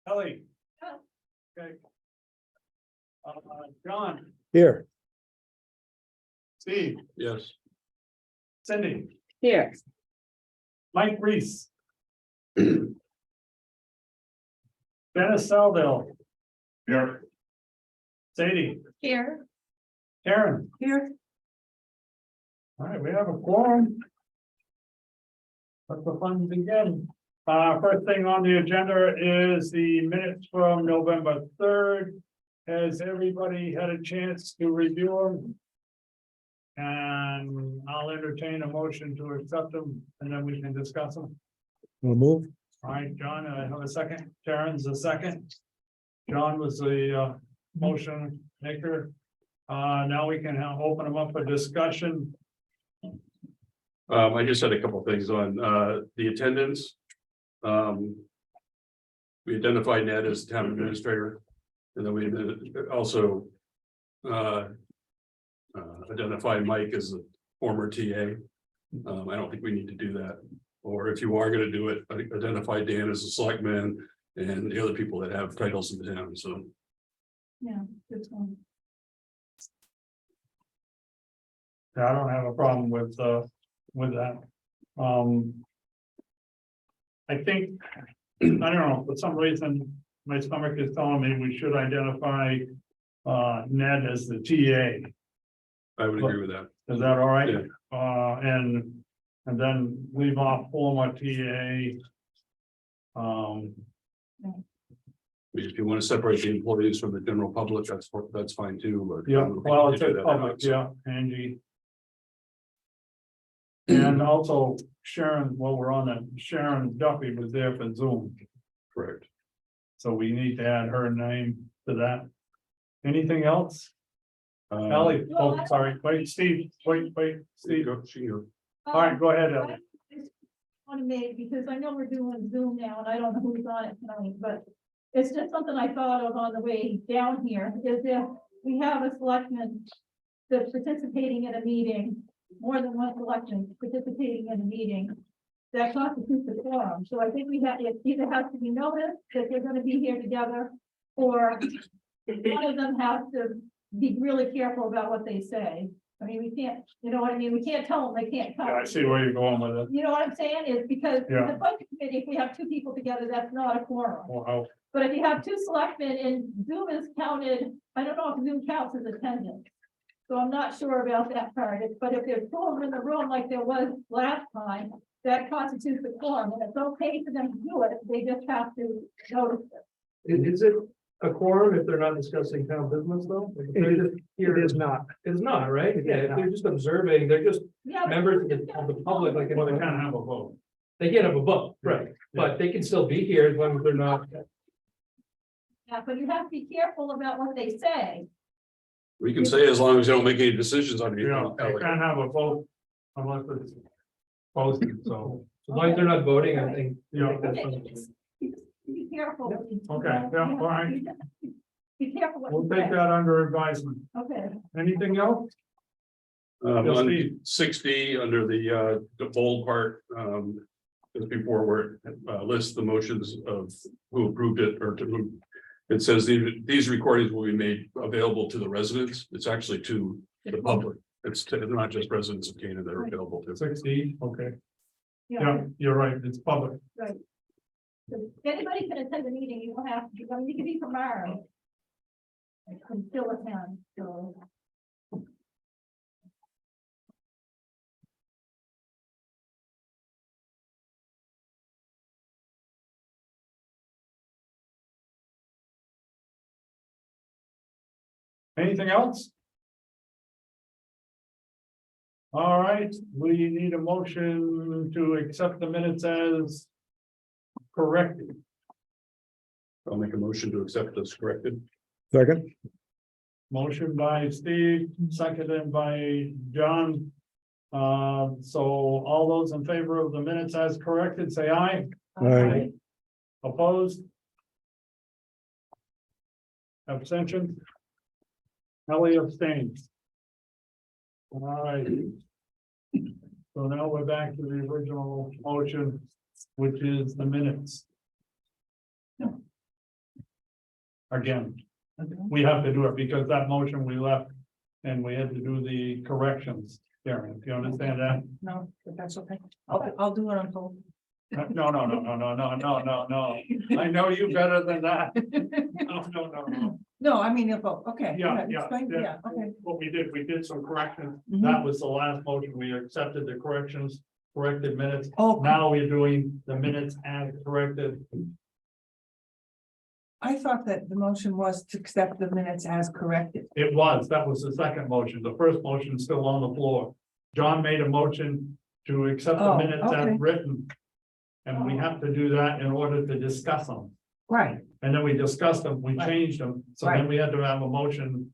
Ellie. Okay. John, Here. Steve, Yes. Cindy, Here. Mike Reese. Dennis Selville. Here. Sadie, Here. Karen. Here. All right, we have a quorum. Let the fun begin. First thing on the agenda is the minutes from November 3rd. Has everybody had a chance to review them? And I'll entertain a motion to accept them and then we can discuss them. We'll move. All right, John, I have a second. Karen's a second. John was the motion maker. Now we can open them up for discussion. I just had a couple things on the attendance. We identified Ned as town administrator, and then we also identified Mike as a former TA. I don't think we need to do that. Or if you are going to do it, identify Dan as a selectman and the other people that have titles in the town. So Yeah, this one. I don't have a problem with that. I think, I don't know, for some reason, my stomach is telling me we should identify Ned as the TA. I would agree with that. Is that all right? Yeah. And then leave off former TA. If you want to separate the employees from the general public, that's fine too. But Yeah, well, it's a public, yeah, Angie. And also Sharon, while we're on that, Sharon Duffy was there for Zoom, Correct. so we need to add her name to that. Anything else? Ellie, oh, sorry, wait, Steve, wait, Steve. All right, go ahead, Ellie. Want to make, because I know we're doing Zoom now and I don't know who's on it tonight, but it's just something I thought of on the way down here, is if we have a selectman that's participating in a meeting, more than one selectman participating in a meeting, that constitutes a quorum. So I think we have, it either has to be noticed that they're gonna be here together, or one of them has to be really careful about what they say. I mean, we can't, you know what I mean? We can't tell them they can't come. Yeah, I see where you're going with it. You know what I'm saying? Is because Yeah. the budget committee, if we have two people together, that's not a quorum. Wow. But if you have two selectmen and Zoom is counted, I don't know if Zoom counts as attendance. So I'm not sure about that part, but if there's two of them in the room like there was last time, that constitutes a quorum, and it's okay for them to do it, they just have to notice it. Is it a quorum if they're not discussing town business though? If they're just here- It is not. It's not, right? Yeah, if they're just observing, they're just Yeah, but- members of the public, like, Well, they can't have a vote. they can't have a vote, right? But they can still be here as long as they're not. Yeah, but you have to be careful about what they say. We can say as long as they don't make any decisions on You know, anything. they can't have a vote unless it's posted, so. As long as they're not voting, I think. Yeah. that's fine. Be careful. Okay, yeah, all right. Be careful what We'll you take say. that under advisement. Okay. Anything else? Yes, On Steve. 60 under the bold part, just before where lists the motions of who approved it or to whom. It says these recordings will be made available to the residents. It's actually to the public. It's not just residents of Canaan that are available to. 60, okay, yeah, you're right, it's public. So anybody can attend the meeting, you don't have to, I mean, you can be from Mara. I can still attend, so. Anything else? All right, we need a motion to accept the minutes as corrected. I'll make a motion to accept this corrected. Second. Motion by Steve, seconded by John. So all those in favor of the minutes as corrected, say aye. Aye. Opposed? Abstention? Ellie abstains. All right. So now we're back to the original motion, which is the minutes. again. We have to do it because that motion we left and we had to do the corrections. Karen, do you understand that? No, but that's okay. I'll do it on hold. No, I know you better than that. No. No, I mean, okay. Yeah, explain, yeah. Okay. What we did some corrections. Mhm. That was the last motion. We accepted the corrections, corrected minutes. Oh, Now we're doing the minutes as corrected. I thought that the motion was to accept the minutes as corrected. That was the second motion. The first motion is still on the floor. John made a motion to accept the Oh, minutes okay. as written. And we have to do that in order to discuss them. Right. And then we discussed them, we Right. changed them, so then we had to have a motion.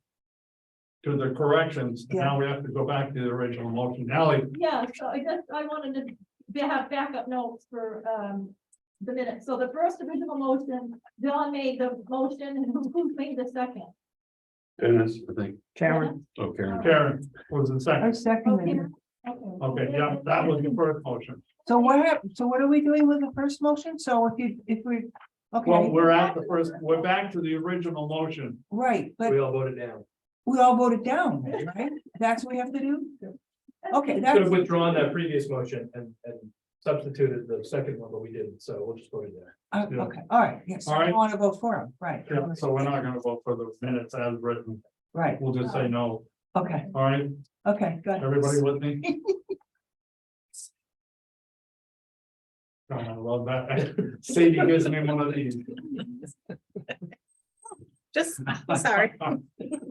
To the corrections, and now we have to go back to the original motion. Ally, Yeah, so I wanted to have backup notes for, the minutes. So the first original motion, John made the motion, and who made the second? Dennis, I think. Karen. Oh, Karen. Karen was the I second. seconded it. Okay, yeah, that was the first motion. So what happened? So what are we doing with the first motion? So if we, Well, okay, we're at the first, we're back to the original motion. right, but We all voted down. we all voted down, right? That's what we have to do? Okay, Could have that's, withdrawn that previous motion and substituted the second one, but we didn't, so we'll just vote it there. Yeah. okay, all right, yes, All I right. want to vote for him, right? Yeah, so we're not gonna vote for the minutes as written. Right, We'll just say no. okay, All right, okay, good. everybody with me? Oh, I love that. Sadie gives me one of these. Just, sorry.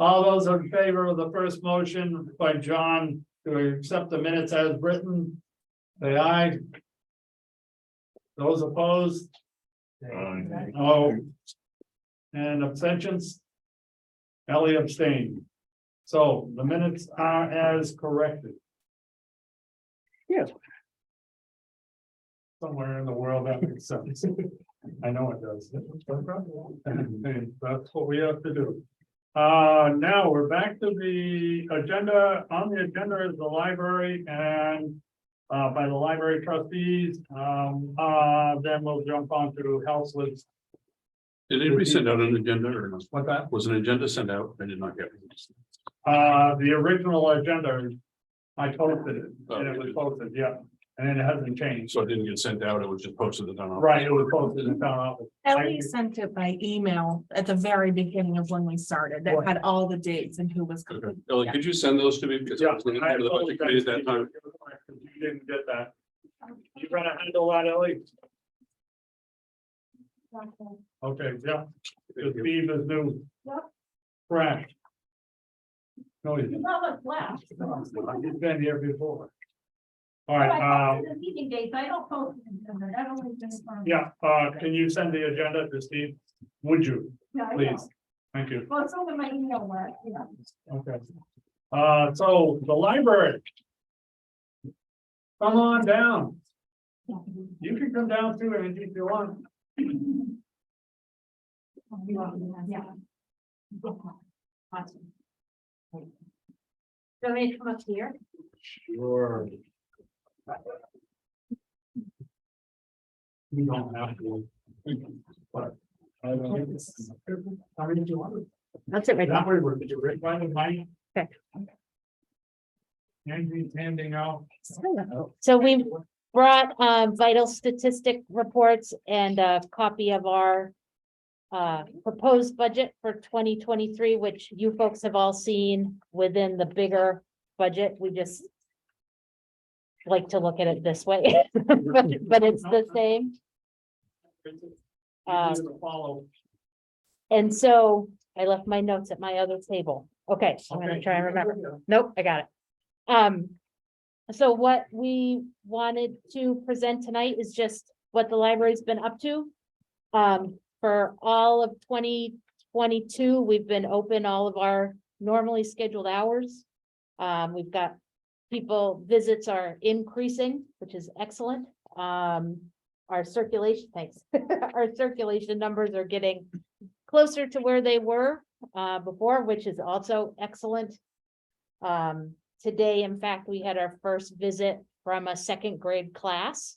All those in favor of the first motion by John to accept the minutes as written, say aye. Those opposed? Oh. And abstentions? Ellie abstained. So the minutes are as corrected. Yes. Somewhere in the world that makes sense. I know it does. And that's what we have to do. Now we're back to the agenda. On the agenda is the library and by the library trustees. Then we'll jump on to health list. Did anybody send out an agenda or not? What that? Was an agenda sent out? I did not get it. The original agenda, I posted it and it was posted, yeah, and it hasn't changed. So it didn't get sent out, it was just posted in the town office. Right, it was posted in town office. Ellie sent it by email at the very beginning of when we started, that had all the dates and who was Okay. coming. Ellie, could you send those to me? Because I Yeah. was looking at the budget committee at that time. You didn't get that. You gonna handle that, Ellie? Okay, yeah, the Steve is new. Yep. Correct. No, he's There's not much left. not. He's been here before. All But I right, posted the meeting dates, I don't post them, that only been from. yeah, can you send the agenda to Steve? Would you, Yeah, I please? know. Thank you. Well, it's over my email list, yeah. Okay. So the library. Come on down. You can come down too, Angie, if you want. Yeah. Awesome. So I come up here? Sure. You don't have to. But. I don't. How many did you want? That's it right That now. way, we're, did you write one with mine? Okay. Angie's handing out. So we brought vital statistic reports and a copy of our proposed budget for 2023, which you folks have all seen within the bigger budget. We just like to look at it this way, but it's the same. Easy to follow. And so I left my notes at my other table. Okay, I'm gonna Okay. try and remember. Nope, I got it. So what we wanted to present tonight is just what the library's been up to. For all of 2022, we've been open all of our normally scheduled hours. We've got visits are increasing, which is excellent. Our circulation, thanks. Our circulation numbers are getting closer to where they were before, which is also excellent. Today, in fact, we had our first visit from a second grade class,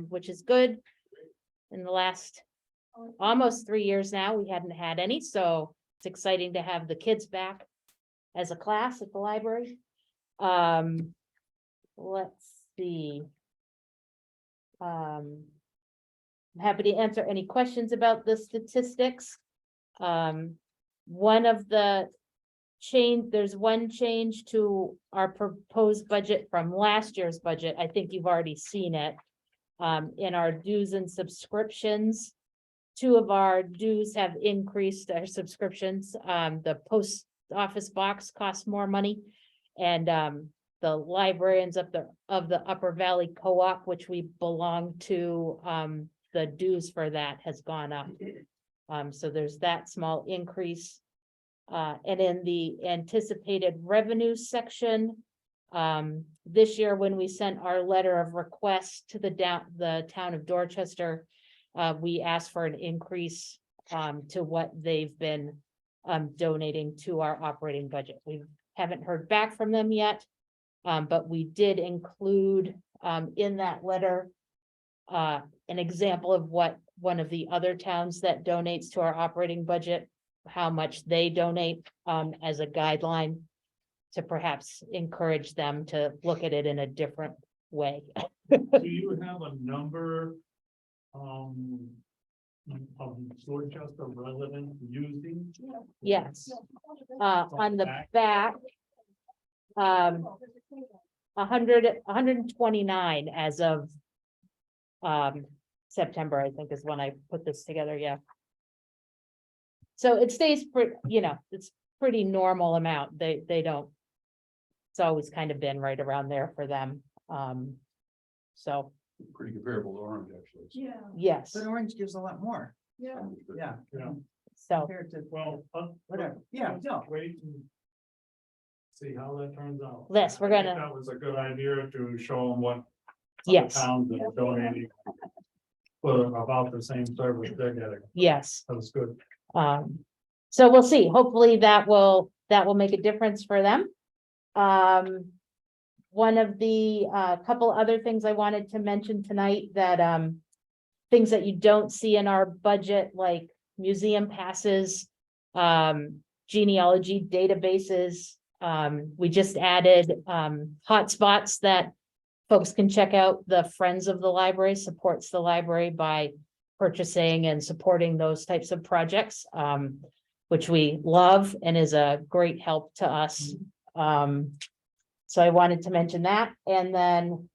which is good. In the last almost 3 years now. We hadn't had any, so it's exciting to have the kids back as a class at the library. Let's see. I'm happy to answer any questions about the statistics. One of the there's one change to our proposed budget from last year's budget. I think you've already seen it. In our dues and subscriptions, 2 of our dues have increased our subscriptions. The post office box costs more money. And the librarians of the Upper Valley Co-op, which we belong to, the dues for that has gone up. So there's that small increase. And in the anticipated revenue section, this year, when we sent our letter of request to the town of Dorchester, we asked for an increase to what they've been donating to our operating budget. We haven't heard back from them yet, but we did include in that letter an example of what one of the other towns that donates to our operating budget, how much they donate as a guideline to perhaps encourage them to look at it in a different way. Do you have a number? Of Dorchester residents using? Yes, on the back, 129 as of September, I think is when I put this together, yeah. So it stays pretty, it's pretty normal amount. They don't. It's always kind of been right around there for them. So, Pretty comparable to Orange, actually. Yeah, yes, But Orange gives a lot more. yeah. Yeah. Yeah. so, Compared to, Well, whatever. Yeah, no. wait and see how that turns out. yes, we're I think gonna, That was a good idea to show them what. other yes, Towns that are donating. For about the same service they're getting. yes. That was good. So we'll see. Hopefully that will make a difference for them. One of the couple other things I wanted to mention tonight that things that you don't see in our budget, like museum passes, genealogy databases. We just added hotspots that folks can check out. The Friends of the Library supports the library by purchasing and supporting those types of projects, which we love and is a great help to us. So I wanted to mention that. And then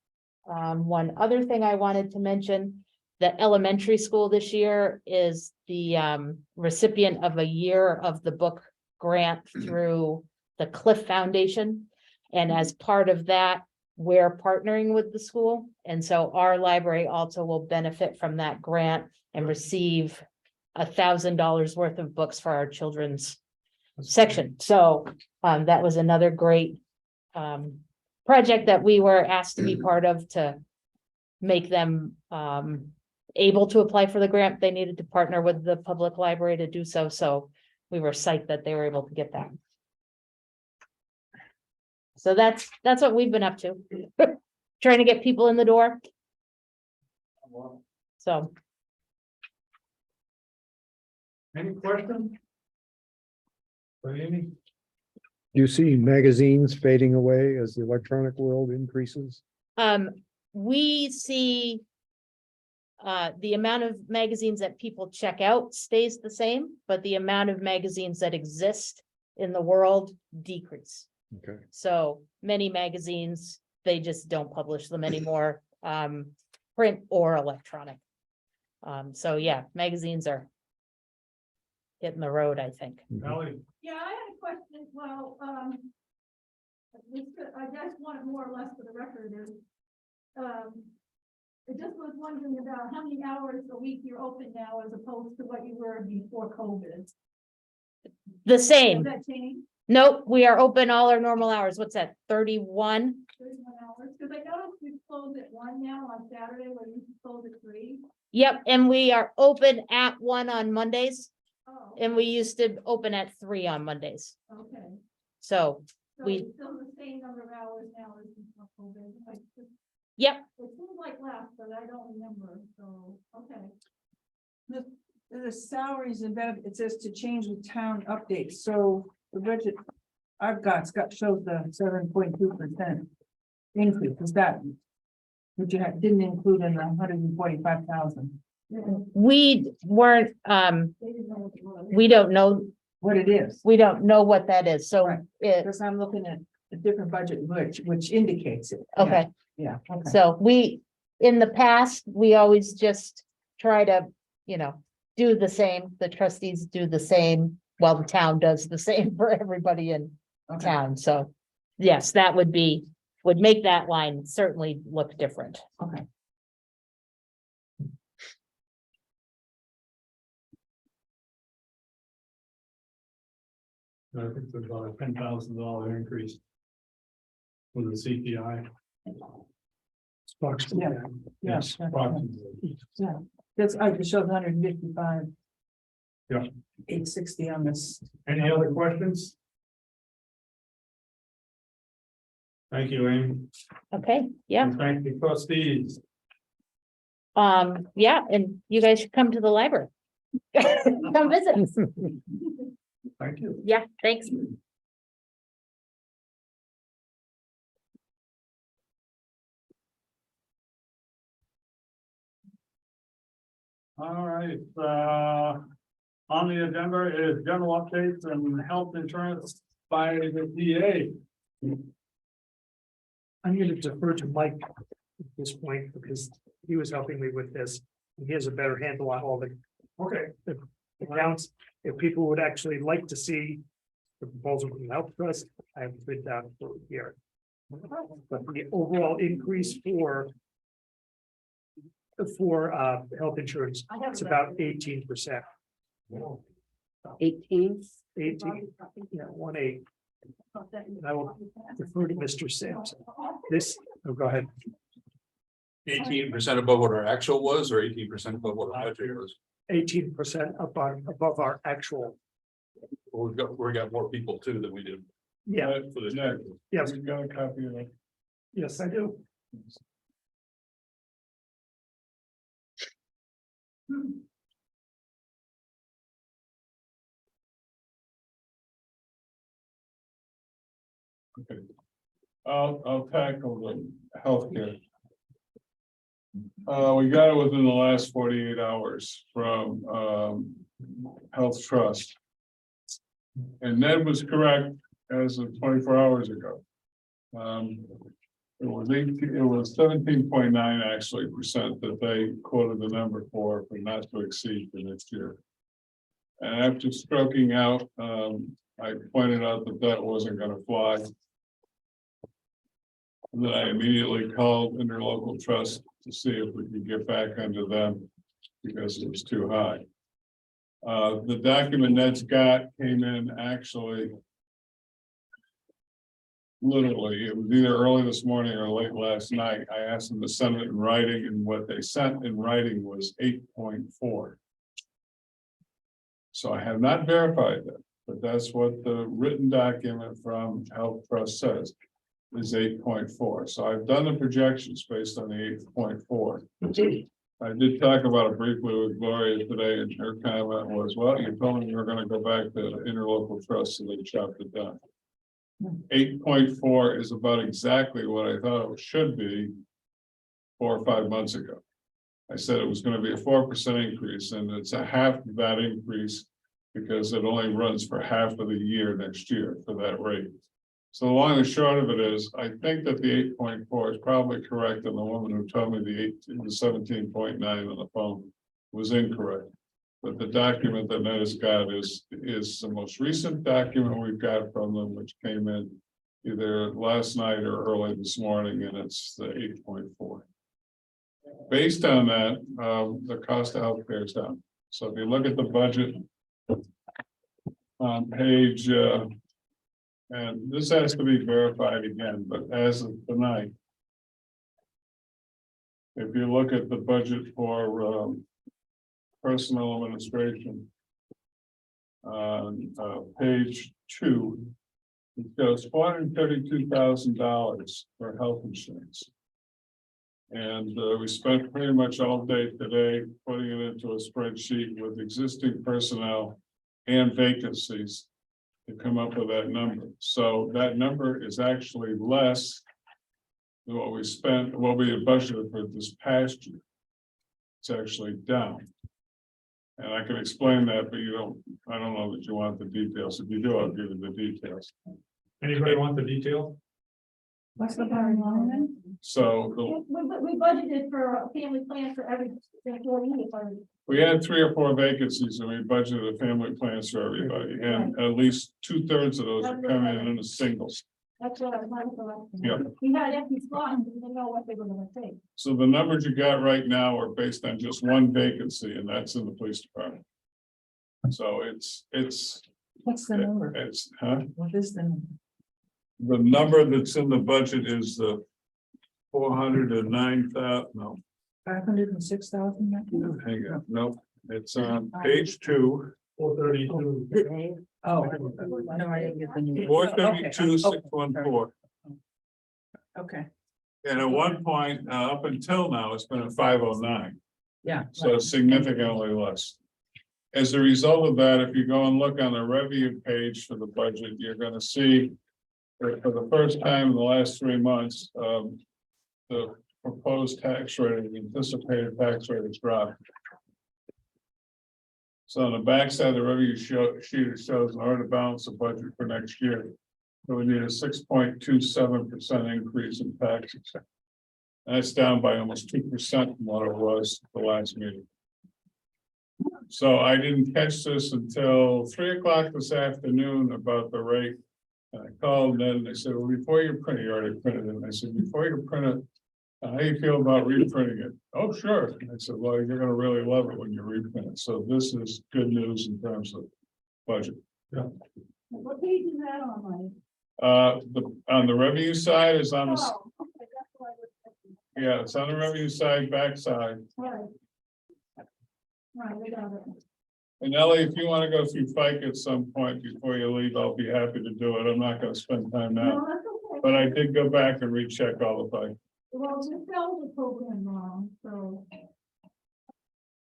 one other thing I wanted to mention, the elementary school this year is the recipient of a year of the book grant through the Cliff Foundation. And as part of that, we're partnering with the school. And so our library also will benefit from that grant and receive $1,000 worth of books for our children's section. So that was another great project that we were asked to be part of to make them able to apply for the grant. They needed to partner with the public library to do so. So we were psyched that they were able to get that. So that's what we've been up to. Trying to get people in the door. So. Any questions? For Amy? Do you see magazines fading away as the electronic world increases? We see the amount of magazines that people check out stays the same, but the amount of magazines that exist in the world decrease. Okay. So many magazines, they just don't publish them anymore, print or electronic. So yeah, magazines are hitting the road, I think. Ellie? Yeah, I had a question, well, I just want it more or less for the record is, I just was wondering about how many hours a week you're open now as opposed to what you were before COVID. The Has same. that changed? Nope, we are open all our normal hours. What's that, 31? 31 hours, because I noticed we close at 1 now on Saturday, where you used to close at 3. Yep, and we are open at 1 on Mondays, Oh, and we used to open at 3 on Mondays. okay. So, So We- it's still the same number of hours now as before COVID. yep, It seems like less, but I don't remember, so, okay. The the salaries and benefits, it says to change the town updates, so the budget. I've got, shows the 7.2% increase, is that? Which you didn't include in the 145,000, We weren't, we don't know, what it is, we don't know what that is, so Right. it, because I'm looking at a different budget, which indicates it. Yeah, okay. Yeah, okay. So we, in the past, we always just try to, do the same, the trustees do the same, while the town does the same for everybody in Okay. town, so. Yes, that would make that line certainly look different. Okay. I think there's about a $10,000 increase. For the CPI. Yeah. Yes, Yeah. approximately. Yeah, that's, I just showed 155. Yeah. 860 on this. Any other questions? Thank you, Amy. Okay, yeah, And thank the trustees. yeah, and you guys should come to the library. Come visit us. Thank you. Yeah, thanks. All right, on the agenda is general updates and health insurance by the DA. I'm gonna defer to Mike at this point because he was helping me with this. and He has a better handle on all the Okay, accounts. If people would actually like to see the proposal from the Health Trust, I have put down for here. But the overall increase for health insurance, it's about 18%. 18. 18, yeah, 1/8. And I will defer to Mr. Sampson. This, oh, go ahead. 18% above what our actual was, or 18% above what our budget was? 18% above our actual. Well, we got more people too than we did. Yeah, For the next. yes, we got a copy of it. yes, I do. Okay. I'll tackle the healthcare. We got it within the last 48 hours from Health Trust. And Ned was correct as of 24 hours ago. It was 17.9 actually percent that they quoted the number for not to exceed for next year. And after stroking out, I pointed out that that wasn't going to fly. And then I immediately called interlocal trust to see if we could get back under them because it was too high. The document Ned's got came in actually. Literally, it was either early this morning or late last night. I asked them to send it in writing, and what they sent in writing was 8.4. So I have not verified that, but that's what the written document from Health Trust says is 8.4. So I've done the projections based on the 8.4. I did talk about it briefly with Gloria today, and her comment was, well, you told me you were going to go back to interlocal trust, so they chopped it down. 8.4 is about exactly what I thought it should be 4 or 5 months ago. I said it was going to be a 4% increase, and it's a half of that increase because it only runs for half of the year next year for that rate. So the long and short of it is, I think that the 8.4 is probably correct, and the woman who told me the 17.9 on the phone was incorrect. But the document that Ned has got is the most recent document we've got from them, which came in either last night or early this morning, and it's the 8.4. Based on that, the cost of healthcare is down. So if you look at the budget on page, and this has to be verified again, but as of tonight, if you look at the budget for personnel administration on page 2, it goes $432,000 for health insurance. And we spent pretty much all day today putting it into a spreadsheet with existing personnel and vacancies to come up with that number. So that number is actually less than what we spent, what we had budgeted for this past year. It's actually down. And I can explain that, but I don't know that you want the details. If you do, I'll give you the details. Anybody want the detail? What's the bottom line? So We budgeted for a family plan for every employee. we had 3 or 4 vacancies and we budgeted a family plans for everybody. And at least 2/3 of those are coming in as singles. That's what I was. Yeah. We had empty slots, and we didn't know what they were gonna take. So the numbers you got right now are based on just 1 vacancy, and that's in the police department. So it's, What's the number? huh? What is the number? The number that's in the budget is the 409,000, no, 506,000? hang on, no, it's on page 2. 432. Oh, no, I didn't get the new. 432,614. Okay, And at one point, up until now, it's been at 509. yeah. So it's significantly less. As a result of that, if you go and look on the revenue page for the budget, you're gonna see that for the first time in the last 3 months, the proposed tax rate, the anticipated tax rate has dropped. So on the backside of the revenue sheet, it shows in order to balance the budget for next year, so we need a 6.27% increase in taxes. And that's down by almost 2% from what it was the last meeting. So I didn't catch this until 3 o'clock this afternoon about the rate. And I called in and they said, well, before you print it, you already printed it. And I said, before you print it, how do you feel about reprinting it? Oh, sure. And I said, well, you're gonna really love it when you reprint it. So this is good news in terms of budget. What page is that on, Mike? On the revenue side is on the, Oh, okay, that's what I was thinking. yeah, it's on the revenue side, backside. Right. Right, we got it. And Ellie, if you want to go through FICA at some point before you leave, I'll be happy to do it. I'm not gonna spend time now. No, that's okay. But I did go back and recheck all the FICA. Well, the spelled the program wrong, so.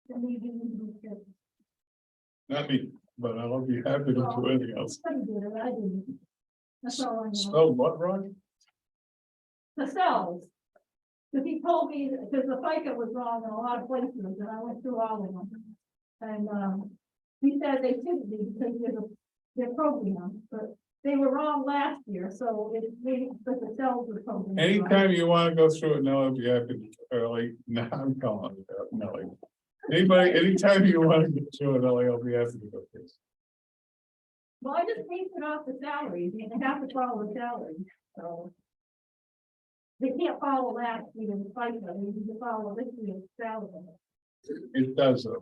Then we do it. Not me, but I'll be happy to do anything else. Somebody did it, I didn't. That's all I know. So what, Ron? The cells. Because he told me, because the FICA was wrong in a lot of places, and I went through all of them. And, he said they shouldn't be because they're programmed, but they were wrong last year, so it maybe, but the cells were programmed. wrong. Anytime you want to go through it, no, I'll be happy to, early. No, I'm calling it Nelly. Anybody, anytime you want to get through it, Ellie, I'll be happy to go through it. Well, I just based it off the salaries, and they have to follow the salaries, so. They can't follow last year's FICA, they need to follow this year's salary. It does though.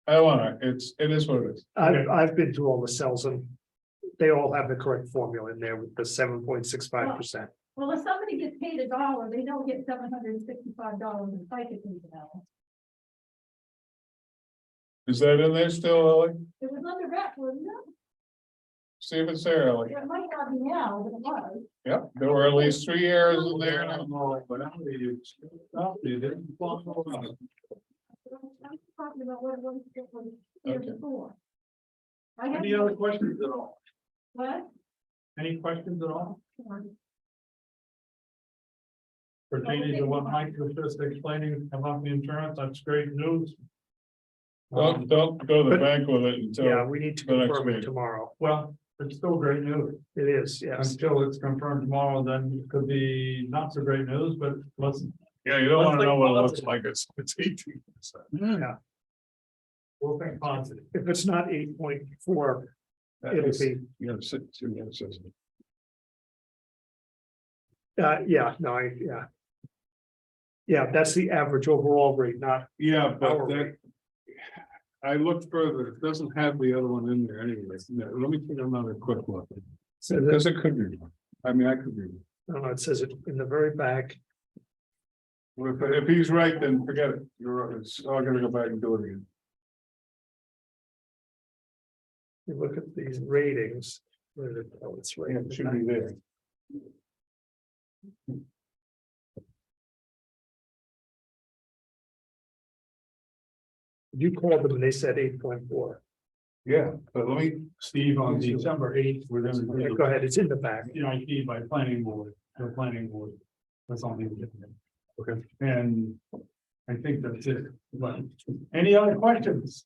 I don't wanna, it is what it is. I've been through all the cells and they all have the correct formula in there with the 7.65%. Well, if somebody gets paid $1, they don't get $765 in FICA paid out. Is that in there still, Ellie? It was under rep, wasn't it? See if it's there, Ellie. It might not be now, but it was. Yep, there were at least 3 errors in there. But you didn't follow it. I'm talking about what it was here Okay. before. I have. Any other questions at all? What? Any questions at all pertaining to what Mike was just explaining about the insurance? That's great news. Don't go to the bank with it Yeah, until, we need to the next confirm it meeting. tomorrow. Well, it's still great news. It is, yes. Until it's confirmed tomorrow, then it could be not so great news, but let's, yeah, you don't wanna know what it looks like, it's 18%. Yeah, we'll think positive. if it's not 8.4, it'll be, Yeah, yeah, no, yeah. Yeah, that's the average overall rate, not yeah, but our that, rate. I looked further, it doesn't have the other one in there anyway. No, let me take another quick look. So that, Because it could be wrong. I mean, I could be wrong. no, it says it in the very back. Well, if he's right, then forget it. You're right. It's all gonna go back and do it again. You look at these ratings. Where did, oh, it's right. Yeah, it should be there. You called them and they said 8.4. Yeah, but let me, Steve, on December eighth, we're gonna Yeah, do go ahead, it's in the back. the CIP by planning board, the planning board. That's all. Okay. And I think that's it, but any other questions?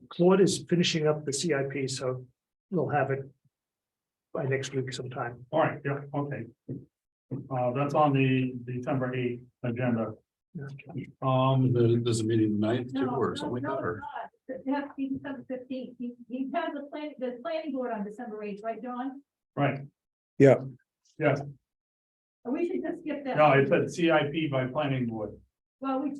Claude is finishing up the CIP, so we'll have it by next week sometime. All right, yeah, okay. That's on the December eighth agenda. there's a meeting tonight too, No, or something like no, that, or? it's not. It has to be December 15th. He has the planning board on December 8th, right, John? Right, Yeah, yes, Or we should just skip that. no, it said CIP by planning board. Well, we.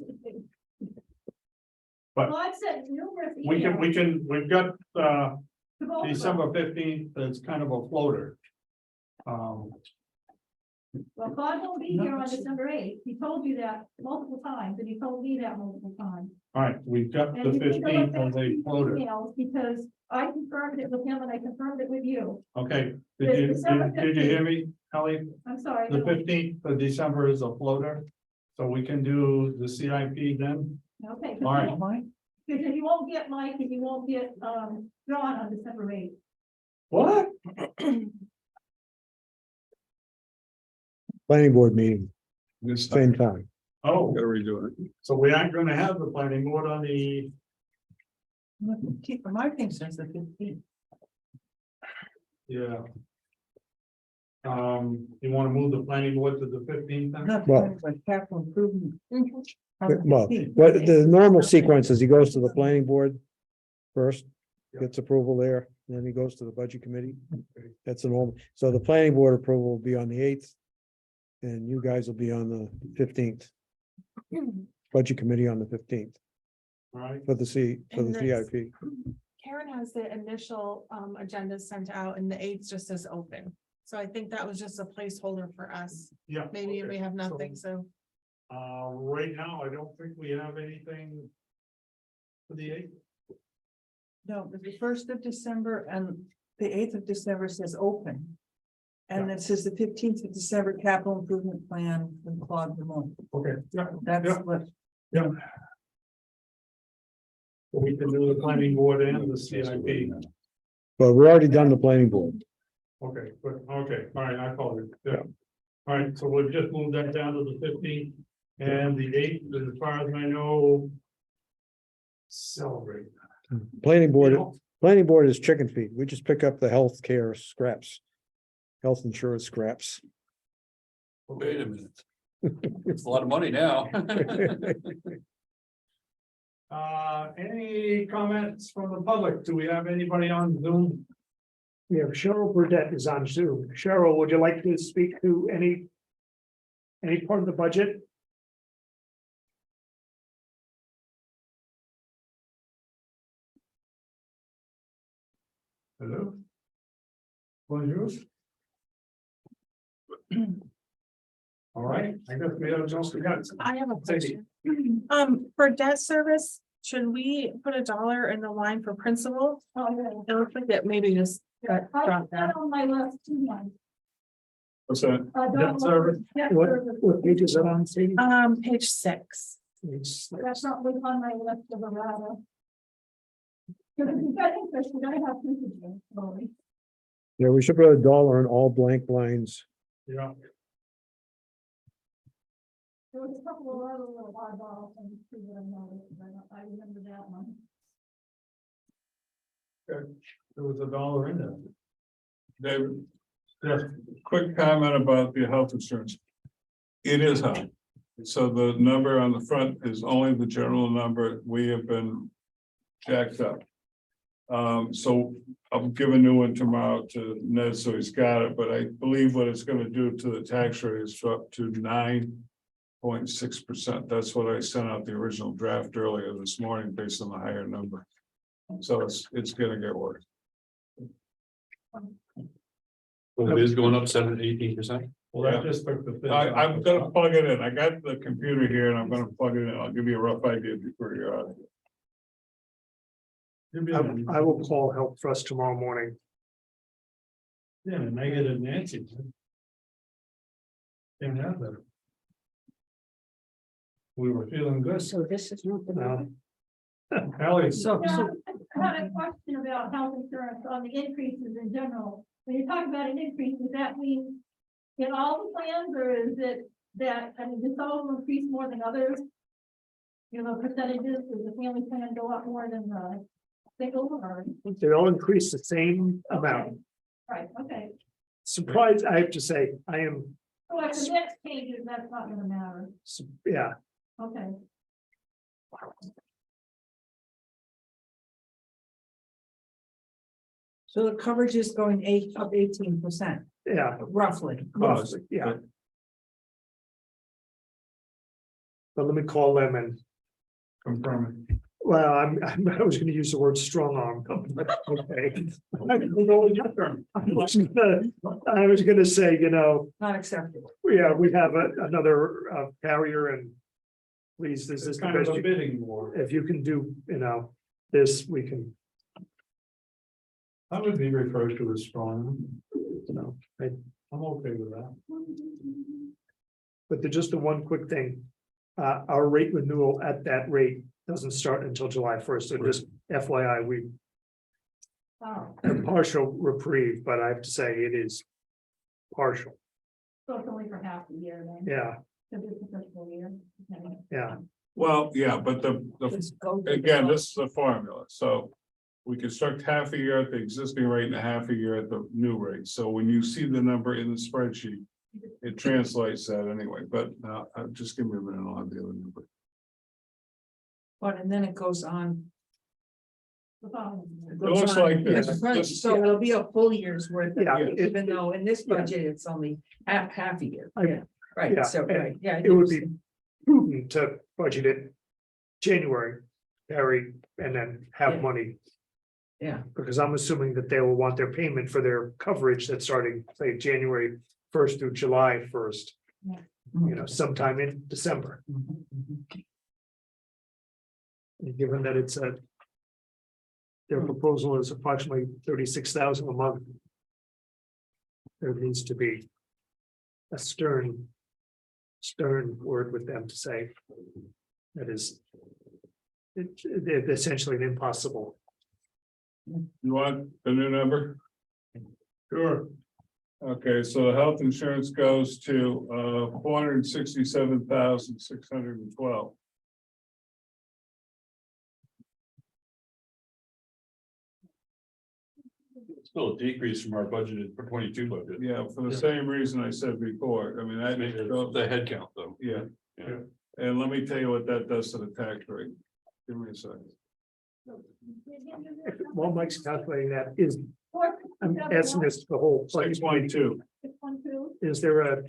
But- Well, I've sent numerous We've got, to both of them. December 15th, that's kind of a floater. Well, Claude won't be here on December 8th. He told you that multiple times, and he told me that multiple times. All right, we've got the And you can go 15th back as to a the floater. emails, because I confirmed it with him and I confirmed it with you. Okay, It's did December you hear me, Ellie? I'm sorry. The no. 15th of December is a floater, so we can do the CIP then. Okay. All right. Because you won't get Mike and you won't get, John on December 8th. What? planning board meeting, This same time, time. Oh, gotta redo it. so we aren't gonna have the planning board on the, My thing says the 15th. yeah. You wanna move the planning board to the 15th then? Not Well- planning, but capital improvement. Well, but the normal sequence is he goes to the planning board first, gets approval there, and then he goes to the budget committee. That's the normal. So the planning board approval will be on the 8th. And you guys will be on the 15th. Budget committee on the 15th All right, for the And this- CIP. Karen has the initial agenda sent out and the 8th just says open. So I think that was just a placeholder for us. yeah. Maybe okay. we have nothing, so. Right now, I don't think we have anything for the 8th. No, but the 1st of December and the 8th of December says open. And it says the 15th of December capital improvement plan with Claude Vermont. Okay, yeah, That's Yeah. what, yeah. So we can do the planning board and the CIP. But we're already done the planning board. Okay, good, okay, all right, I called it, yeah. All right, so we'll just move that down to the 15th and the 8th, as far as I know. Celebrate. Planning board is chicken feed. We just pick up the health care scraps. Health insurance scraps. Wait a minute. It's a lot of money now. Any comments from the public? Do we have anybody on Zoom? We have Cheryl Burdette is on Zoom. Cheryl, would you like to speak to any part of the budget? Hello? Bonjour. All right, I guess we have just got. I have a question. For debt service, should we put $1 in the line for principal? Oh, It looks like it maybe just yeah. I dropped put down. that on my last 2 months. What's that? Debt service. Debt What, service. what page is that on, Sadie? Page 6. That's not what's on my list of a rather. Because if you've got interest, you're gonna have interest, slowly. Yeah, we should put $1 in all blank lines. Yeah, There was a couple of other little oddballs and two that I noticed, but I remember that one. there was $1 in there. David, Yes, quick comment about the health insurance. It is high. So the number on the front is only the general number. We have been jacked up. So I'll give a new one tomorrow to Ned, so he's got it, but I believe what it's gonna do to the tax rate is up to 9.6%. That's what I sent out the original draft earlier this morning based on the higher number. So it's gonna get worse. Well, it is going up 18%. well, that just took the. I'm gonna plug it in. I got the computer here and I'm gonna plug it in. I'll give you a rough idea before you're out. I will call Health Trust tomorrow morning. Yeah, negative Nancy. Can't have that. We were feeling good. so this is not the. Um, Ellie, Yeah, I had a question about health insurance on the increases in general. When you talk about an increase, does that mean in all the plans, or is it that, I mean, does some of them increase more than others? You know, percentages, does the family plan go up more than the single or? They all increase the same amount. Right, okay. Surprised, I have to say, I am, So if the next changes, that's not gonna matter. yeah, Okay. So the coverage is going up 18%, yeah, roughly. mostly, yeah. But let me call them and, confirm well, I was gonna use the word strong arm. but okay. I was gonna say, you know, Not acceptable. yeah, we have another carrier and please, this it. is It's the kind of best, a bidding war. if you can do, you know, this, we can, That would be referred to as strong. you know, I- I'm okay with that. but just the one quick thing. Our rate renewal at that rate doesn't start until July 1st, so just FYI, we Oh, have partial reprieve, but I have to say it is partial, so it's only for half the year then, yeah, because it's a fiscal year. Okay. yeah. Well, yeah, but Let's go. again, this is a formula, so. We construct half a year at the existing rate and a half a year at the new rate, so when you see the number in the spreadsheet. It translates that anyway, but just give me a minute, I'll have the other number. But and then it goes on. The following year. It It looks like this. Right, This- so it'll be a full year's worth, Yeah, even though in this budget, it's only half a year. I- Yeah, right, yeah, so, and right, yeah. it would be prudent to budget it January, carry, and then have Yeah. money. Yeah. Because I'm assuming that they will want their payment for their coverage that's starting, say, January 1st through July 1st. Yeah. You know, sometime in December, and given that it's a. Their proposal is approximately 36,000 a month. There needs to be. A stern word with them to say. That is. It's essentially an impossible. You want the new number? Sure. Okay, so the health insurance goes to 467,612. Still a decrease from our budgeted for 22 budget. Yeah, for the same reason I said before, I mean, that makes, The head count though. yeah. Yeah. And let me tell you what that does to the tax rate. Give me a second. While Mike's calculating that, is, Four, I'm asking this to the whole. 6.2. 612. Is there a?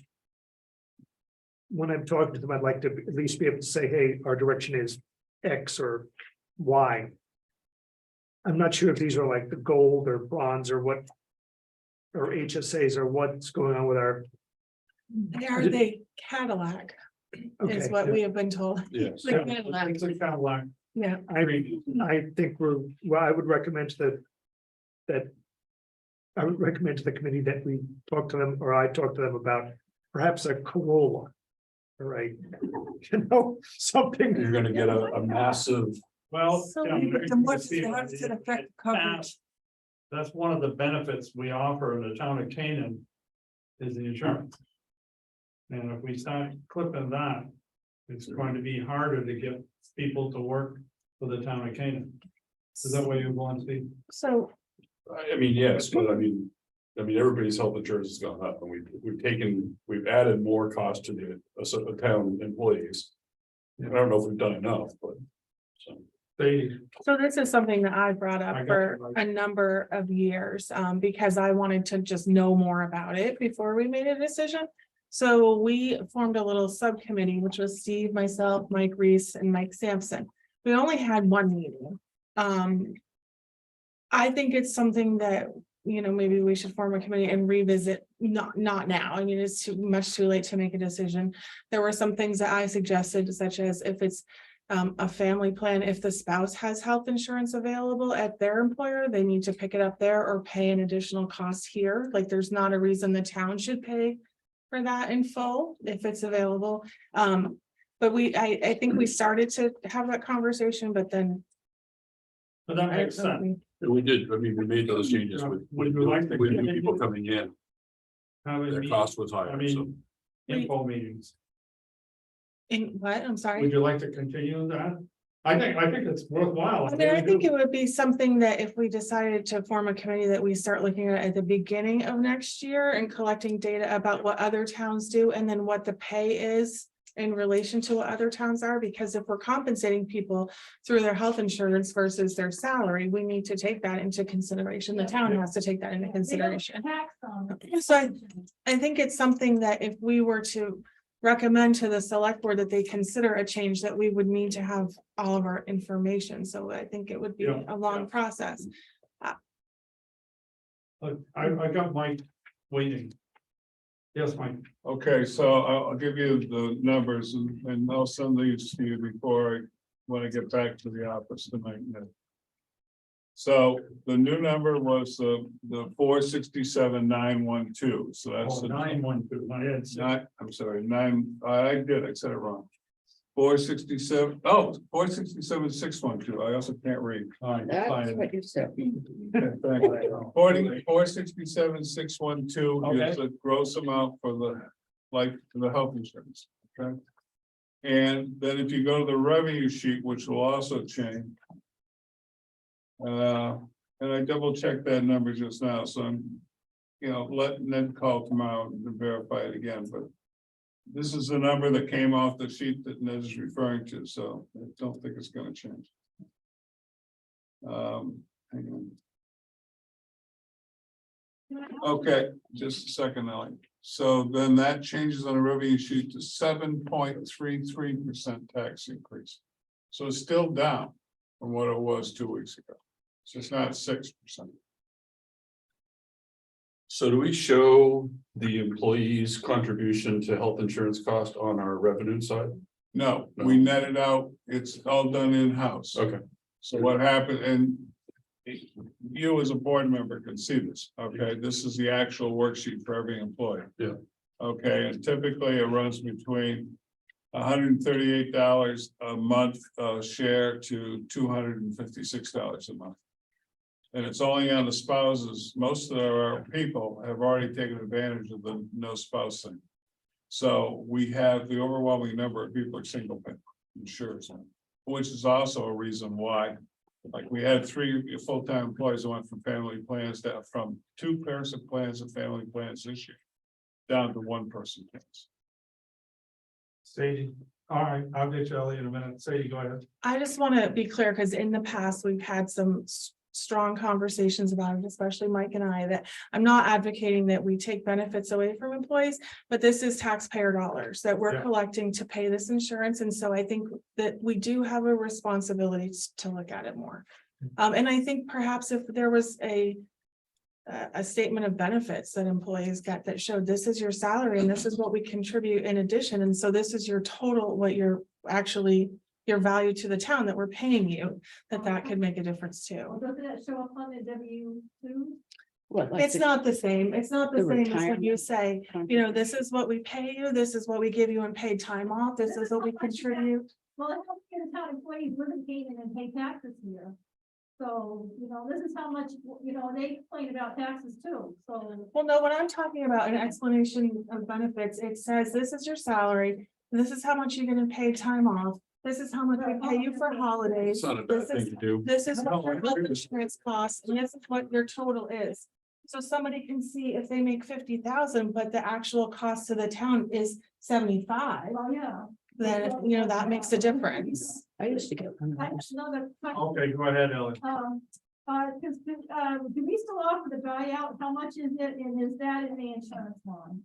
When I'm talking to them, I'd like to at least be able to say, hey, our direction is X or Y. I'm not sure if these are like the gold or bronze or what. Or HSAs or what's going on with our, Are they Cadillac is okay, what we have been told. Yes. Like Cadillac, It's a kind of like, yeah. I think I would recommend to that. I would recommend to the committee that we talk to them, or I talk to them about perhaps a Corolla. All right, you know, something, You're gonna get a massive, well. So yeah, we- you Then can what see does it in affect coverage? past, That's one of the benefits we offer in the town of Canaan. Is the insurance. And if we start clipping that, it's going to be harder to get people to work for the town of Canaan. Is that what you're going to see? So I mean, yes, but I mean, everybody's health insurance has gone up and we've added more cost to the town employees. I don't know if we've done enough, but. So, So this is something that I brought I up got for you, a number of years, because I wanted to just know more about it before we made a decision. So we formed a little subcommittee, which was Steve, myself, Mike Reese, and Mike Sampson. We only had one meeting. I think it's something that, you know, maybe we should form a committee and revisit, not now. I mean, it's too late to make a decision. There were some things that I suggested, such as if it's a family plan, if the spouse has health insurance available at their employer, they need to pick it up there or pay an additional cost here. Like, there's not a reason the town should pay for that in full if it's available. But I think we started to have that conversation, but then But that makes sense. We did, I mean, we made those changes with Would you like to with new continue? people coming in, Having their meetings- cost was I higher, so. mean, info meetings. In what? I'm sorry. Would you like to continue that? I think it's worthwhile. I mean, I think it would be something that if we decided to form a committee that we start looking at the beginning of next year and collecting data about what other towns do and then what the pay is in relation to what other towns are, because if we're compensating people through their health insurance versus their salary, we need to take that into consideration. The town has to take that into consideration. Tax on it. So I think it's something that if we were to recommend to the select board that they consider a change, that we would need to have all of our information. So I think it would be Yeah, a long process. I got Mike waiting. Yes, Mike. Okay, so I'll give you the numbers and I'll send these to you before when I get back to the office tonight. So the new number was the 467,912, so that's Oh, the 912, I had said. I'm sorry, I said it wrong. 467, 467,612, I also can't read. That's what you said. 467,612 Okay. is the gross amount for the health insurance, okay? And then if you go to the revenue sheet, which will also change. And I double checked that number just now, so I'm, let Ned call tomorrow to verify it again, but. This is the number that came off the sheet that Ned is referring to, so I don't think it's gonna change. Hang on. Okay, just a second, Ellie. So then that changes on the revenue sheet to 7.33% tax increase. So it's still down from what it was 2 weeks ago. So it's not 6%. So do we show the employees' contribution to health insurance cost on our revenue side? No, we net it out. It's all done in-house. Okay. So what happened, and you as a board member can see this, okay? This is the actual worksheet for every employee. Yeah. Okay, and typically it runs between $138 a month share to $256 a month. And it's only on the spouses. Most of our people have already taken advantage of the no spouse thing. So we have the overwhelming number of people are single pay insurers, which is also a reason why. Like we had 3 full-time employees that went from family plans down from 2-person plans and family plans this year. Down to 1-person plans. Sadie, all right, I'll get you Ellie in a minute. Sadie, go ahead. I just want to be clear, because in the past, we've had some strong conversations about it, especially Mike and I, that I'm not advocating that we take benefits away from employees, but this is taxpayer dollars that we're Yeah. collecting to pay this insurance. And so I think that we do have a responsibility to look at it more. And I think perhaps if there was a statement of benefits that employees get that showed this is your salary and this is what we contribute in addition. And so this is your total, what you're actually your value to the town that we're paying you, that could make a difference too. Well, doesn't that show up on the W-2? What, like It's the- not the same. It's not the the same as when you retirement say, this is what we pay you, this is what we give you in paid time off, this is what we contribute. Well, I don't think the town employees live in Canaan and pay taxes here. So, this is how much, they complain about taxes too, so. Well, no, when I'm talking about an explanation of benefits, it says this is your salary, this is how much you're gonna pay time off, this is how much we pay you for holidays. It's not a bad This thing is to do. This is what your health insurance costs, and this is what your total is. So somebody can see if they make 50,000, but the actual cost to the town is 75, Well, yeah. then, that makes a difference. I used to get one of I those. have another question. Okay, go ahead, Ellie. Because, do we still offer the buyout? How much is it? And is that in the insurance line?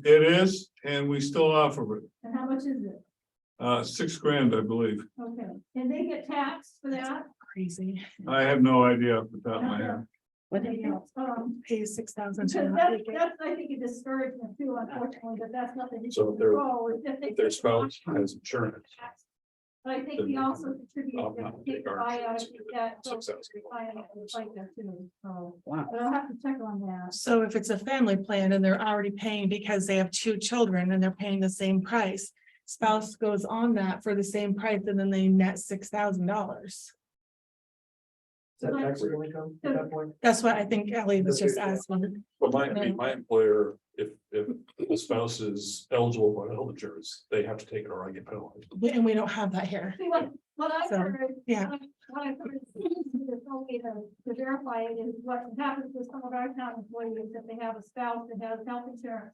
It is, and we still offer it. And how much is it? $6,000, I believe. Okay, and they get taxed for that? Crazy. I have no idea off the top of my head. What do you Pay 6,000 Because to that's, I think, a discouragement too, unfortunately, but that's nothing. you So can if they're- control, is if they If their get spouse taxed. has insurance, But I think we also contribute I'll to not take take the our buyout, I insurance think that. goes to 6,000. retirement and like that too, so, Wow. but I'll have to check on that. So if it's a family plan and they're already paying because they have 2 children and they're paying the same price, spouse goes on that for the same price and then they net $6,000. That's what I think Ellie was just asking. But my employer, if the spouse is eligible for health insurance, they have to take it or I get penalized. And we don't have that here. See, what I So, heard. yeah. What I heard is there's no way to verify it is what happens with some of our town employees, if they have a spouse that has health insurance,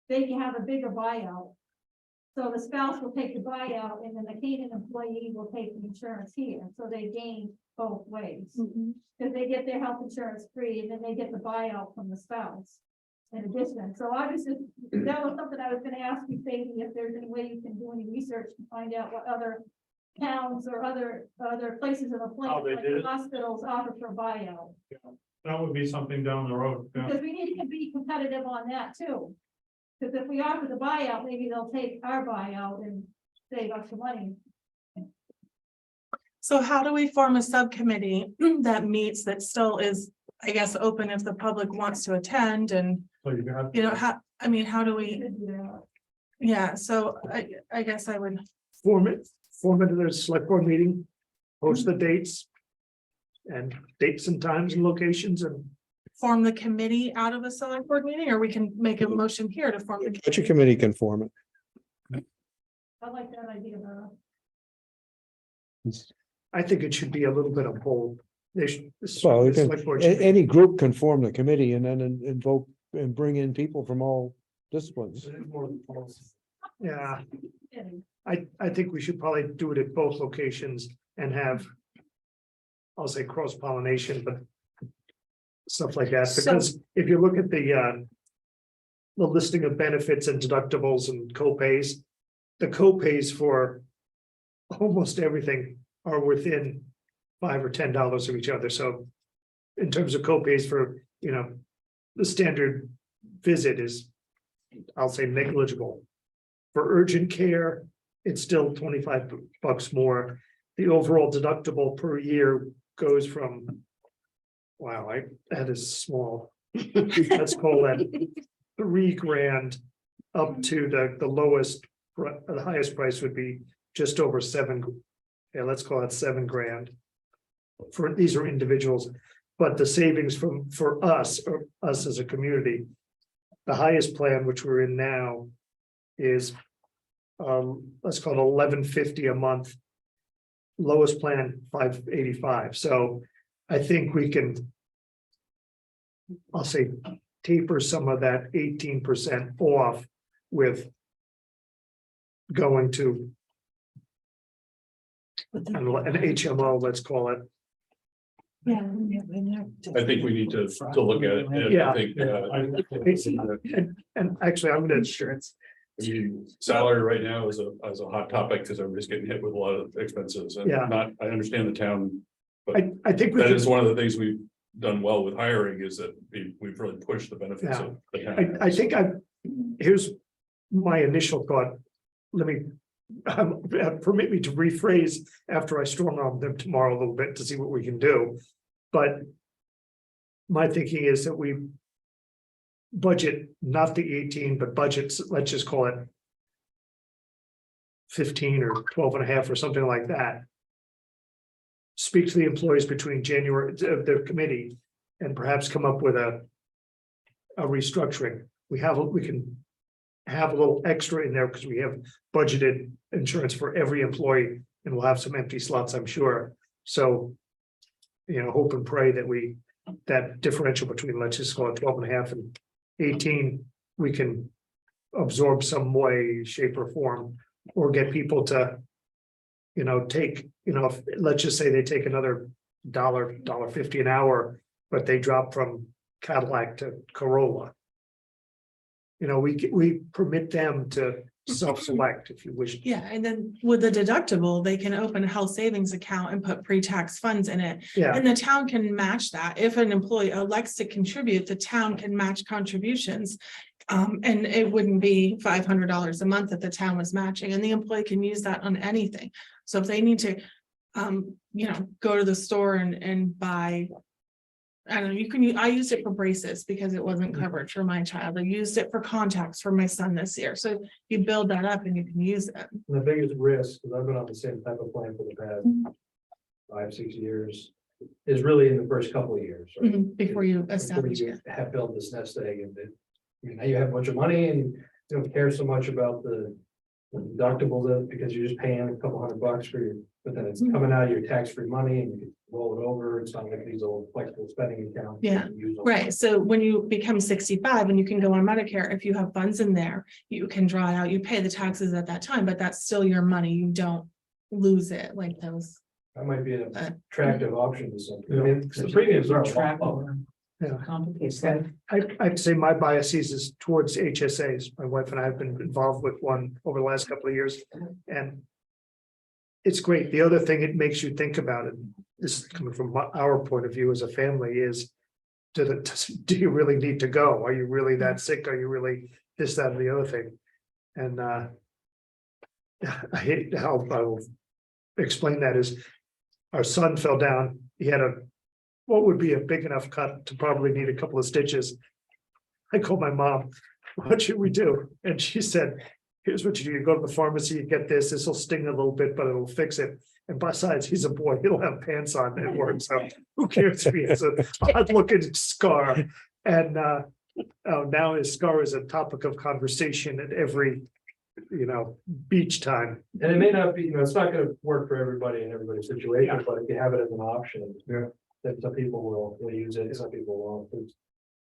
they can have a bigger buyout. So the spouse will take the buyout and then the Canaan employee will take the insurance here, so they gain both ways. Because they get their health insurance free and then they get the buyout from the spouse. In addition, so I was just, that was something I was gonna ask you, Sadie, if there's any way you can do any research to find out what other towns or other places in the How place, they like did the it? hospitals offer for buyout. That would be something down the road. Yeah. Because we need to be competitive on that too. Because if we offer the buyout, maybe they'll take our buyout and save us some money. So how do we form a subcommittee that meets, that still is, I guess, open if the public wants to attend and, So you have. you know, how do we, Should do that. yeah, so I guess I would, Form it at a select board meeting, post the dates. And dates and times and locations and form the committee out of a select board meeting, or we can make a motion here to form the. Budget committee can form it. I like that idea better. I think it should be a little bit of both. They should. Well, the you can, select board should be- any group can form the committee and then invoke and bring in people from all disciplines. Yeah, Kidding. I think we should probably do it at both locations and have. I'll say cross pollination, but. Stuff like that, So- because if you look at the listing of benefits and deductibles and co-pays. The co-pays for almost everything are within $5 or $10 of each other, so. In terms of co-pays for, the standard visit is, I'll say negligible. For urgent care, it's still $25 more. The overall deductible per year goes from. Wow, that is small. Let's call that $3,000 up to the lowest, the highest price would be just over $7,000. Yeah, let's call it $7,000. These are individuals, but the savings for us, or us as a community. The highest plan, which we're in now, is let's call it $1,150 a month. Lowest plan, $585. So I think we can. I'll say taper some of that 18% off with. Going to. An HMO, let's call it. Yeah. I think we need to look at it. And Yeah. I think, And actually, I'm gonna. Insurance. I mean, salary right now is a hot topic because everybody's getting hit with a lot of expenses and Yeah. I understand the town. I think we That could, is one of the things we've done well with hiring is that we've really pushed the benefits of the town. I think here's my initial thought. Let me, permit me to rephrase after I storm on them tomorrow a little bit to see what we can do. But my thinking is that we budget, not the 18, but budgets, let's just call it 15 or 12 and a half or something like that. Speak to the employees between January, the committee, and perhaps come up with a restructuring. We can have a little extra in there because we have budgeted insurance for every employee and we'll have some empty slots, I'm sure. So, hope and pray that that differential between, let's just call it 12 and a half and 18, we can absorb some way, shape or form, or get people to, take, let's just say they take another $1.50 an hour, but they drop from Cadillac to Corolla. We permit them to self-select if you wish. Yeah, and then with the deductible, they can open a health savings account and put pre-tax funds in it. Yeah, And the town can match that. If an employee elects to contribute, the town can match contributions. And it wouldn't be $500 a month that the town was matching, and the employee can use that on anything. So if they need to, go to the store and buy. I don't know, I used it for braces because it wasn't covered for my child. I used it for contacts for my son this year. So you build that up and you can use it. The biggest risk, because I've been on the same type of plan for the past 5-6 years, is really in the first couple of years. right? Before you Before establish you it. have built this nest egg and then, now you have a bunch of money and you don't care so much about the deductible because you're just paying a couple $100 for your, but then it's coming out of your tax-free money and you can roll it over. It's not like these old flexible spending accounts. Yeah, you can use all- Right, so when you become 65 and you can go on Medicare, if you have funds in there, you can draw it out, you pay the taxes at that time, but that's still your money, you don't lose it like those. That might be an Uh, attractive option to some. I mean, 'cause the premiums are a lot lower. Complicates that. I'd say my biases is towards HSAs. My wife and I have been involved with one over the last couple of years, and it's great. The other thing it makes you think about, and this is coming from our point of view as a family, is do you really need to go? Are you really that sick? Are you really this, that, and the other thing? And I hate how I'll explain that is our son fell down. He had what would be a big enough cut to probably need a couple of stitches. I called my mom, what should we do? And she said, here's what you do, you go to the pharmacy, you get this will sting a little bit, but it'll fix it. And besides, he's a boy, he'll have pants on at work, so who cares if he has an odd looking scar? And now his scar is a topic of conversation at every, beach time. And it may not be, it's not gonna work for everybody in everybody's situation, but if you have it as an option. Yeah. Then some people will use it, some people won't.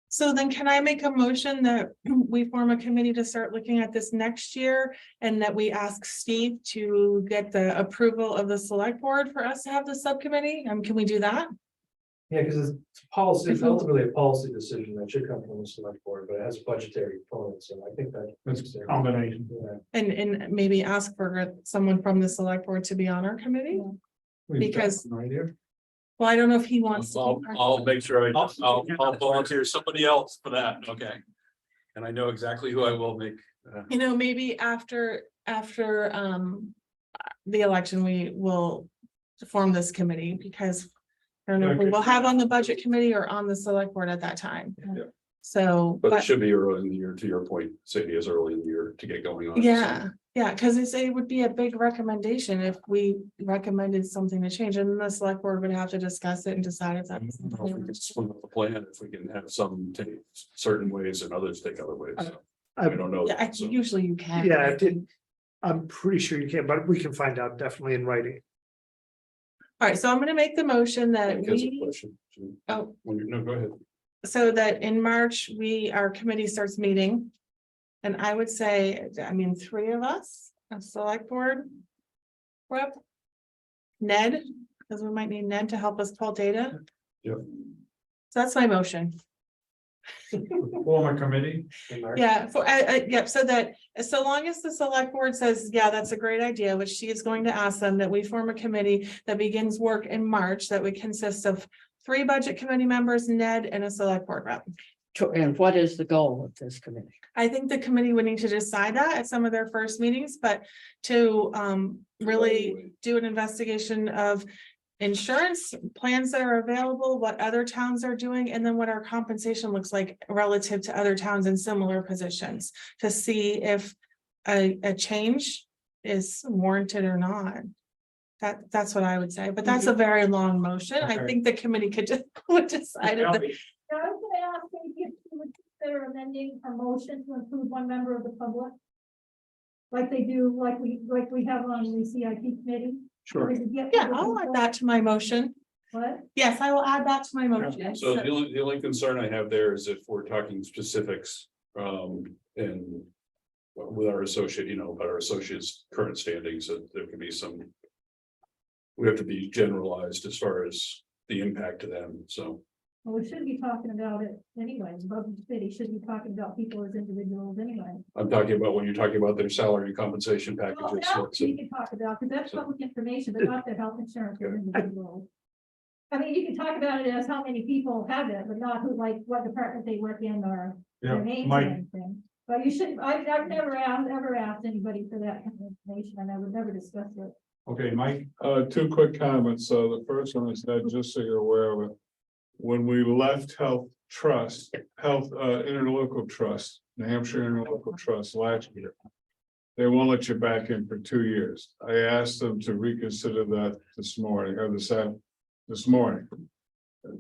So then can I make a motion that we form a committee to start looking at this next year? And that we ask Steve to get the approval of the select board for us to have the subcommittee? Can we do that? Yeah, because it's policy, it's ultimately a policy decision that should come from the select board, but it has budgetary components, and I think that. It's a combination. Yeah. And maybe ask for someone from the select board to be on our committee? Because- Well, I don't know if he wants. to be part- I'll make sure I'll volunteer somebody else for that, okay? And I know exactly who I will make. Maybe after the election, we will form this committee because I don't know if we will have on the budget committee or on the select board at that time. Yeah. So, But it but should be early in the year, to your point, Sadie, is early in the year to get going on. it, so. yeah, because it would be a big recommendation if we recommended something to change and the select board would have to discuss it and decide if I that's. don't know if we can swing up the plan, if we can have some take certain ways and others take other ways. so. I don't know. Yeah, so. usually you can. Yeah, I did. I'm pretty sure you can, but we can find out definitely in writing. All right, so I'm gonna make the motion that Because of we, question. oh, No, go ahead. so that in March, our committee starts meeting. And I would say, 3 of us, a select board rep. Ned, because we might need Ned to help us pull data. Yep. So that's my motion. Form a committee. In March. Yeah, so that, so long as the select board says, yeah, that's a great idea, which she is going to ask them, that we form a committee that begins work in March, that would consist of 3 budget committee members, Ned, and a select board rep. And what is the goal of this committee? I think the committee would need to decide that at some of their first meetings, but to really do an investigation of insurance plans that are available, what other towns are doing, and then what our compensation looks like relative to other towns in similar positions, to see if a change is warranted or not. That's what I would say, but that's a very long motion. I Okay. think the committee would decide it. I was gonna ask maybe if you would consider amending our motion to include one member of the public. Like they do, like we have on the CIP committee. Sure. Yeah, I'll add that to my motion. What? Yes, I will add that to my motion. So the only concern I have there is if we're talking specifics, and with our associate, about our associates' current standings, that there could be some. We have to be generalized as far as the impact to them, so. Well, we should be talking about it anyways, above the city should be talking about people as individuals anyway. I'm talking about when you're talking about their salary and compensation Well, packages. that we can talk about, because that's public information, but not their health insurance for individuals. I mean, you can talk about it as how many people have it, but not who, like, what department they work in or their names or Mike, anything. But you shouldn't, I've never asked anybody for that kind of information, and I would never discuss it. okay, Mike, 2 quick comments. So the first one is that, just so you're aware of it. When we left health interlocal trust, New Hampshire interlocal trust last year. They won't let you back in for 2 years. I asked them to reconsider that this morning or this morning.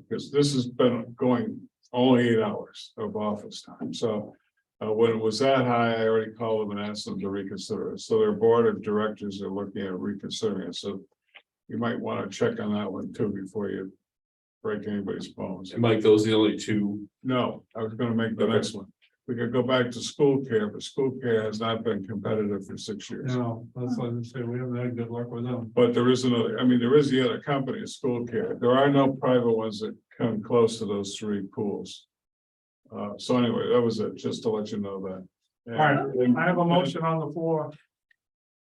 Because this has been going only 8 hours of office time, so. When it was that high, I already called them and asked them to reconsider it, so their board of directors are looking at reconsidering it, so. You might want to check on that one too before you break anybody's bones. And Mike, those are the only two. No, I was gonna make the next one. We could go back to school care, but school care has not been competitive for 6 years. No, that's what I say, we haven't had good luck with them. But there is another, I mean, there is the other company, school care. There are no private ones that come close to those 3 pools. So anyway, that was it, just to let you know that. All right, I have a motion on the floor.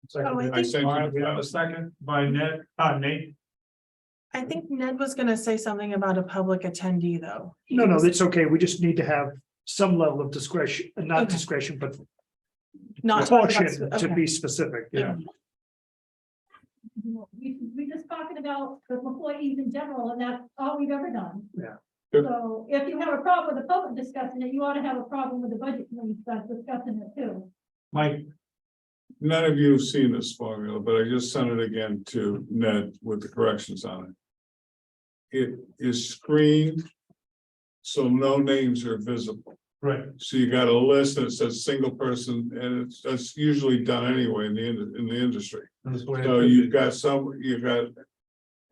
Second, I sent all right, we you, have a second by Nate. I think Ned was gonna say something about a public attendee, though. No, no, it's okay. We just need to have some level of discretion, not Okay. discretion, but Not talk about caution to okay. be specific, yeah. We're just talking about the employees in general, and that's all we've ever done. Yeah. So if you have a problem with the public discussing it, you ought to have a problem with the budget when you start discussing it too. Mike, none of you have seen this formula, but I just sent it again to Ned with the corrections on it. It is screened, so no names are visible. right, So you got a list that says single person, and that's usually done anyway in the industry. that's the way it So should you've be. got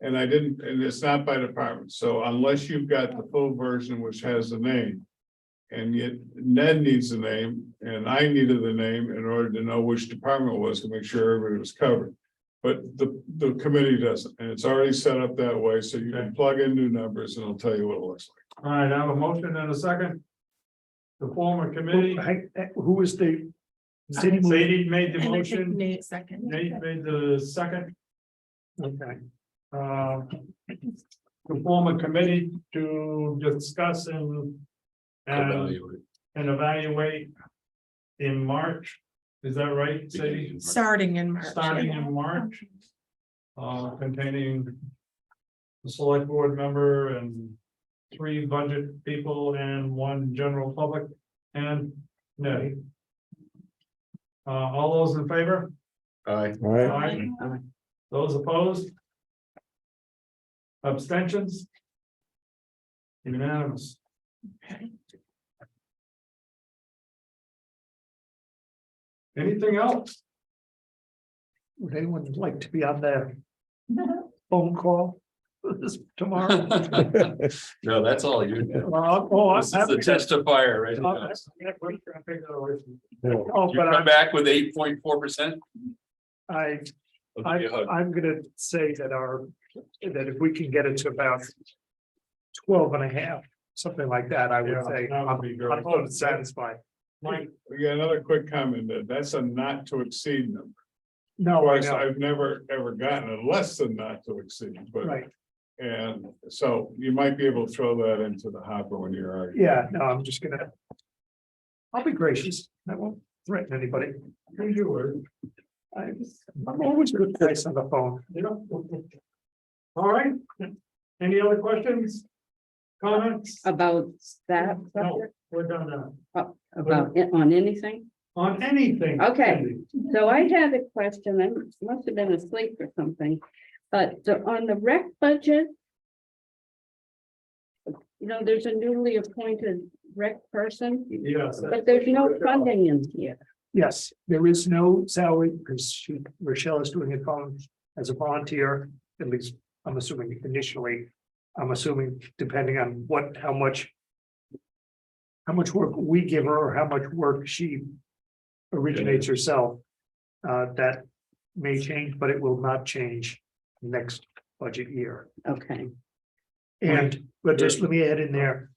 and I didn't, and it's not by department, so unless you've got the full version which has the name. And yet Ned needs the name, and I needed the name in order to know which department it was to make sure everybody was covered. But the committee doesn't, and it's already set up that way, so you can plug in new numbers and it'll tell you what it looks like. All right, I have a motion and a second. The former committee, Who is the? city move- Sadie made the And I think motion, Nate second. Nate made the second. Okay, To form a committee to discuss and evaluate in March. Is that right, Sadie? Starting in March. Starting in March. Containing the select board member and 3 budget people and 1 general public and Ned. All those in favor? Aye. All right, Aye. Those opposed? Abstentions? Unanimous. Okay. Anything else? would anyone like to be on the phone call this tomorrow? No, that's all you do. Oh, I'm This is the happy to. test of fire, right? Oh, You but come back with 8.4%? I'm gonna say that that if we can get it to about 12.5, something like that, I would Yeah, say, that would be very I'm good. satisfied. Mike, We got another quick comment that that's a not to exceed number. Of No, I course, know, I've never ever gotten a less than not to exceed, but. right, And so you might be able to throw that into the hopper when you're arguing. yeah, no, I'm just gonna. I'll be gracious, I won't threaten anybody. here's your word. I'm always good place on the phone. You know? All right. Any other questions? Comments? About that No, subject, we're done now. about it on anything. On anything. Okay. So I had a question, I must have been asleep or something, but on the rec budget. There's a newly appointed rec person, Yes. but there's no funding in here. Yes, there is no salary because Rochelle is doing it as a volunteer, at least I'm assuming initially. I'm assuming depending on how much work we give her or how much work she originates herself. That may change, but it will not change next budget year. Okay, But just let me add in there,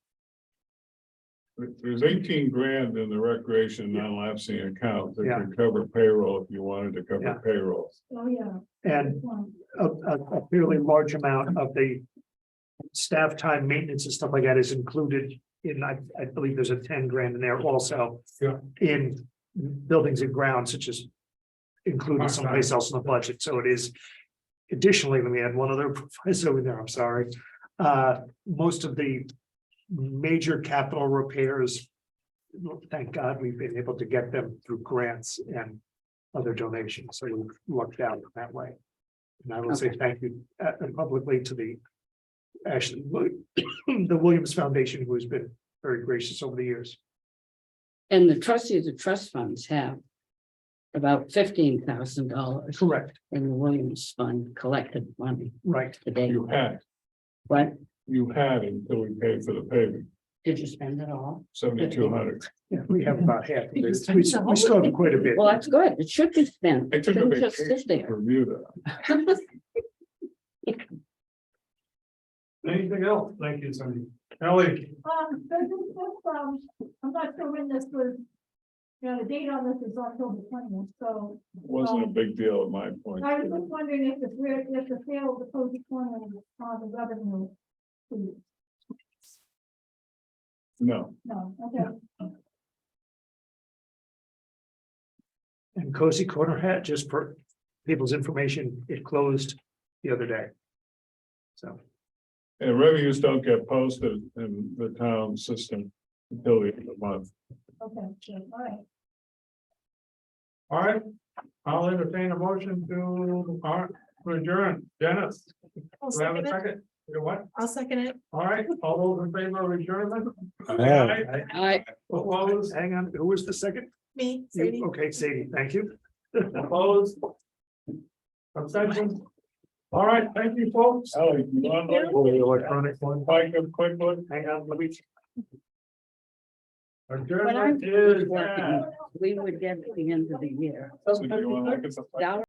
There's 18 grand in the recreation non-lapsing account that Yeah. could cover payroll if you wanted to cover Yeah. payroll. Oh, yeah. and a fairly large amount of the staff time maintenance and stuff like that is included in, I believe there's a 10 grand in there also. Yeah. In buildings and grounds, such as included someplace else in the budget, so it is. Additionally, let me add one other proviso in there, I'm sorry. Most of the major capital repairs, thank God, we've been able to get them through grants and other donations, so we've lucked out that way. And I will say thank you publicly to the actually, the Williams Foundation, who has been very gracious over the years. And the trustees of trust funds have about $15,000 Correct. in the Williams Fund collected money Right. today. You had until we paid for the paving, Did you spend it all? 7,200. Yeah, we have about half of this. We still have quite a bit. Well, that's good. It should be spent. I It took a shouldn't just sit vacation there. to review that. Anything else? Thank you, Cindy. Ellie, So this was, I'm not sure when this was, the date on this is October 20th, so Wasn't a big deal at my point. I was just wondering if the sale of the Cozy Corner was on the revenue. Please. No, No, okay. And Cozy Corner had, just for people's information, it closed the other day. So, and revenues don't get posted in the town system until the end of the month. Okay, good, all right. all right, I'll entertain a motion to adjourn. Dennis, I'll do I have a second it. second? You what? I'll second it. All right, all those in favor of adjournment? Aye. I, Opposed? hang on, who was the second? Me, You- Sadie. Okay, Sadie, thank you. Opposed? Abstentions? All right, thank you, folks. Ellie, you want to Oh, the electronic one. take a quick look? Hang on, let me. when I Adjournment is was working, we would get at the end of the year. So do you want to look at the- Down